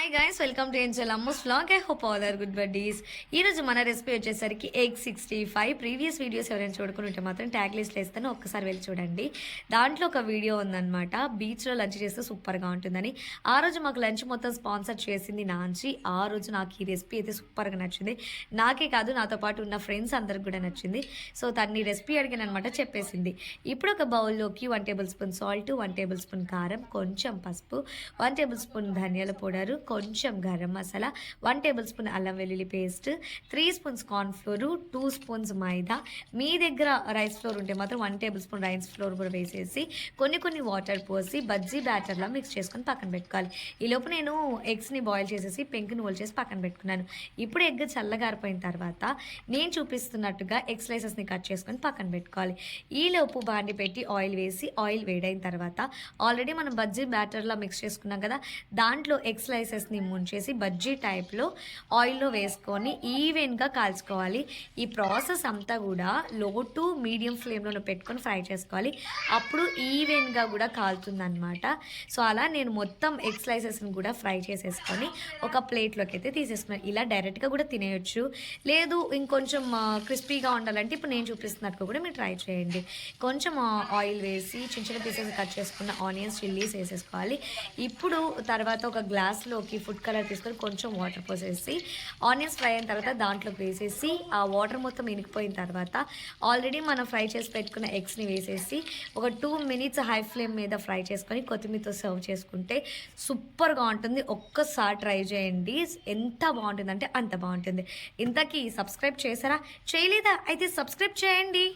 Hi guys, welcome to Angel Ammu's vlog. I hope all are good buddies. ఈరోజు మన recipe వచ్చేసరికి egg 65. Previous videos ఎవరైనా చూడుకుని ఉంటే మాత్రం ట్యాగ్ లిస్ట్లో ఇస్తాను, ఒక్కసారి వెళ్ళి చూడండి. దాంట్లో ఒక వీడియో ఉందన్నమాట, బీచ్లో లంచ్ చేస్తే సూపర్గా ఉంటుందని. ఆ రోజు మాకు లంచ్ మొత్తం స్పాన్సర్ చేసింది నాంచి. ఆ రోజు నాకు ఈ రెసిపీ అయితే సూపర్గా నచ్చింది. నాకే కాదు, నాతో పాటు ఉన్న ఫ్రెండ్స్ అందరికి కూడా నచ్చింది. సో తన్ని రెసిపీ అడిగాను అనమాట, చెప్పేసింది. ఇప్పుడు ఒక బౌల్లోకి 1 table spoon salt, 1 table spoon కారం, కొంచెం పసుపు, 1 టేబుల్ స్పూన్ ధనియాల పౌడరు, కొంచెం గరం మసాలా, 1 టేబుల్ స్పూన్ అల్లం వెల్లుల్లి పేస్ట్, 3 స్పూన్స్ కార్న్ఫ్లోరు, 2 స్పూన్స్ మైదా. మీ దగ్గర రైస్ ఫ్లోర్ ఉంటే మాత్రం 1 టేబుల్ స్పూన్ రైస్ ఫ్లోర్ కూడా వేసేసి కొన్ని వాటర్ పోసి బజ్జీ బ్యాటర్లా మిక్స్ చేసుకొని పక్కన పెట్టుకోవాలి. ఈ లోపు నేను ఎగ్స్ని బాయిల్ చేసేసి పెంకుని ఓల్ చేసి పక్కన పెట్టుకున్నాను. ఇప్పుడు ఎగ్ చల్లగారిపోయిన తర్వాత నేను చూపిస్తున్నట్టుగా ఎగ్ స్లైసెస్ని కట్ చేసుకొని పక్కన పెట్టుకోవాలి. ఈ లోపు బాండి పెట్టి ఆయిల్ వేసి ఆయిల్ వేడైన తర్వాత ఆల్రెడీ మనం బజ్జీ బ్యాటర్లా మిక్స్ చేసుకున్నాం కదా, దాంట్లో ఎగ్ స్లైసెస్ని ముంచేసి బజ్జీ టైప్లో ఆయిల్లో వేసుకొని ఈవెన్గా కాల్చుకోవాలి. ఈ ప్రాసెస్ అంతా కూడా లో టు మీడియం ఫ్లేమ్లో పెట్టుకొని ఫ్రై చేసుకోవాలి. అప్పుడు ఈవెన్గా కూడా కాలుతుంది అనమాట. సో అలా నేను మొత్తం ఎగ్ స్లైసెస్ని కూడా ఫ్రై చేసేసుకొని ఒక ప్లేట్లోకి అయితే తీసేసుకున్నాను. ఇలా డైరెక్ట్గా కూడా తినేయొచ్చు, లేదు ఇంకొంచెం క్రిస్పీగా ఉండాలంటే ఇప్పుడు నేను చూపిస్తున్నట్టుగా కూడా మీరు ట్రై చేయండి. కొంచెం ఆయిల్ వేసి చిన్న చిన్న పీసెస్ కట్ చేసుకున్న ఆనియన్స్, చిల్లీస్ వేసేసుకోవాలి. ఇప్పుడు తర్వాత ఒక గ్లాస్లోకి ఫుడ్ కలర్ తీసుకొని కొంచెం వాటర్ పోసేసి ఆనియన్స్ ఫ్రై అయిన తర్వాత దాంట్లోకి వేసేసి ఆ వాటర్ మొత్తం ఇనికిపోయిన తర్వాత ఆల్రెడీ మనం ఫ్రై చేసి పెట్టుకున్న ఎగ్స్ని వేసేసి ఒక 2 మినిట్స్ హై ఫ్లేమ్ మీద ఫ్రై చేసుకొని కొత్తిమీరతో సర్వ్ చేసుకుంటే సూపర్గా ఉంటుంది. ఒక్కసారి ట్రై చేయండి, ఎంత బాగుంటుందంటే అంత బాగుంటుంది. ఇంతకీ సబ్స్క్రైబ్ చేశారా? చేయలేదా? అయితే సబ్స్క్రైబ్ చేయండి.